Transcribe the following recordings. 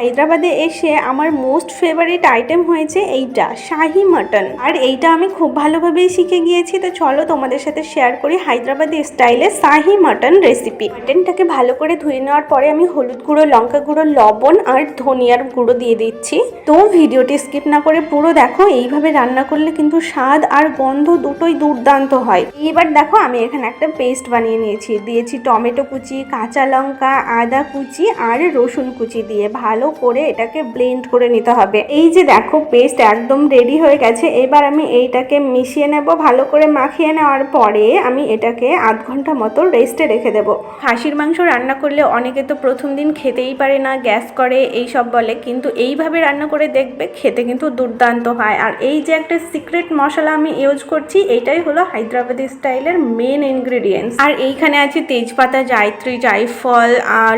হায়দ্রাবাদে এসে আমার মোস্ট ফেভারিট আইটেম হয়েছে এইটা, শাহি মাটন। আর এইটা আমি খুব ভালোভাবেই শিখে গিয়েছি। তো চলো তোমাদের সাথে শেয়ার করি হায়দ্রাবাদি স্টাইলে শাহি মাটন রেসিপি। মাটনটাকে ভালো করে ধুয়ে নেওয়ার পরে আমি হলুদ গুঁড়ো, লঙ্কা গুঁড়ো, লবণ আর ধনিয়ার গুঁড়ো দিয়ে দিচ্ছি। তো ভিডিওটি স্কিপ না করে পুরো দেখো। এইভাবে রান্না করলে কিন্তু স্বাদ আর গন্ধ দুটোই দুর্দান্ত হয়। এবার দেখো আমি এখানে একটা পেস্ট বানিয়ে নিয়েছি। দিয়েছি টমেটো কুচি, কাঁচা লঙ্কা, আদা কুচি আর রসুন কুচি দিয়ে ভালো করে এটাকে ব্লেন্ড করে নিতে হবে। এই যে দেখো পেস্ট একদম রেডি হয়ে গেছে। এবার আমি এইটাকে মিশিয়ে নেব। ভালো করে মাখিয়ে নেওয়ার পরে আমি এটাকে আধ ঘন্টা মতো রেস্টে রেখে দেব। খাসির মাংস রান্না করলে অনেকে তো প্রথম দিন খেতেই পারে না, গ্যাস করে, এই সব বলে, কিন্তু এইভাবে রান্না করে দেখবে খেতে কিন্তু দুর্দান্ত হয়। আর এই যে একটা সিক্রেট মশলা আমি ইউজ করছি, এইটাই হলো হায়দ্রাবাদি স্টাইলের মেন ইনগ্রেডিয়েন্টস। আর এইখানে আছে তেজপাতা, জায়ত্রী, জায়ফল,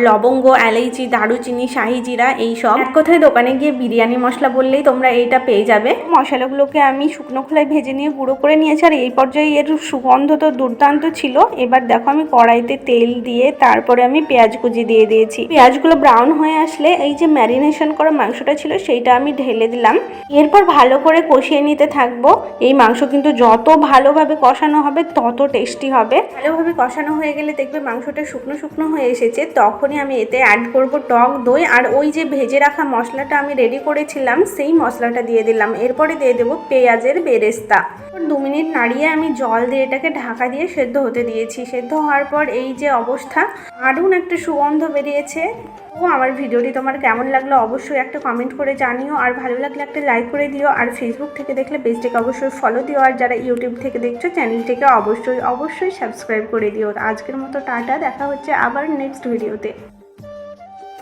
লবঙ্গ, এলাইচি, দারুচিনি, শাহি জিরা, এইসব। এক কথায় দোকানে গিয়ে বিরিয়ানি মশলা বললেই তোমরা এইটা পেয়ে যাবে। মশলাগুলোকে আমি শুকনো খোলায় ভেজে নিয়ে গুঁড়ো করে নিয়েছি। আর এই পর্যায়ে এর সুগন্ধ তো দুর্দান্ত ছিল। এবার দেখো আমি কড়াইতে তেল দিয়ে তারপরে আমি পেঁয়াজ কুচি দিয়ে দিয়েছি। পেঁয়াজগুলো ব্রাউন হয়ে আসলে এই যে ম্যারিনেশন করা মাংসটা ছিল সেইটা আমি ঢেলে দিলাম। এরপর ভালো করে কষিয়ে নিতে থাকবো। এই মাংস কিন্তু যত ভালোভাবে কষানো হবে তত টেস্টি হবে। ভালোভাবে কষানো হয়ে গেলে দেখবে মাংসটা শুকনো শুকনো হয়ে এসেছে। তখনই আমি এতে অ্যাড করব টক দই আর ওই যে ভেজে রাখা মশলাটা আমি রেডি করেছিলাম সেই মশলাটা দিয়ে দিলাম। এরপরে দিয়ে দেবো পেঁয়াজের বেরেস্তা। 2 মিনিট নাড়িয়ে আমি জল দিয়ে এটাকে ঢাকা দিয়ে সেদ্ধ হতে দিয়েছি। সেদ্ধ হওয়ার পর এই যে অবস্থা, দারুণ একটা সুগন্ধ বেরিয়েছে। তো আমার ভিডিওটি তোমার কেমন লাগলো অবশ্যই একটা কমেন্ট করে জানিও। আর ভালো লাগলে একটা লাইক করে দিও। আর ফেসবুক থেকে দেখলে পেজটিকে অবশ্যই ফলো দিও। আর যারা ইউটিউব থেকে দেখছো চ্যানেলটিকে অবশ্যই সাবস্ক্রাইব করে দিও। আজকের মতো টাটা, দেখা হচ্ছে আবার নেক্সট ভিডিওতে।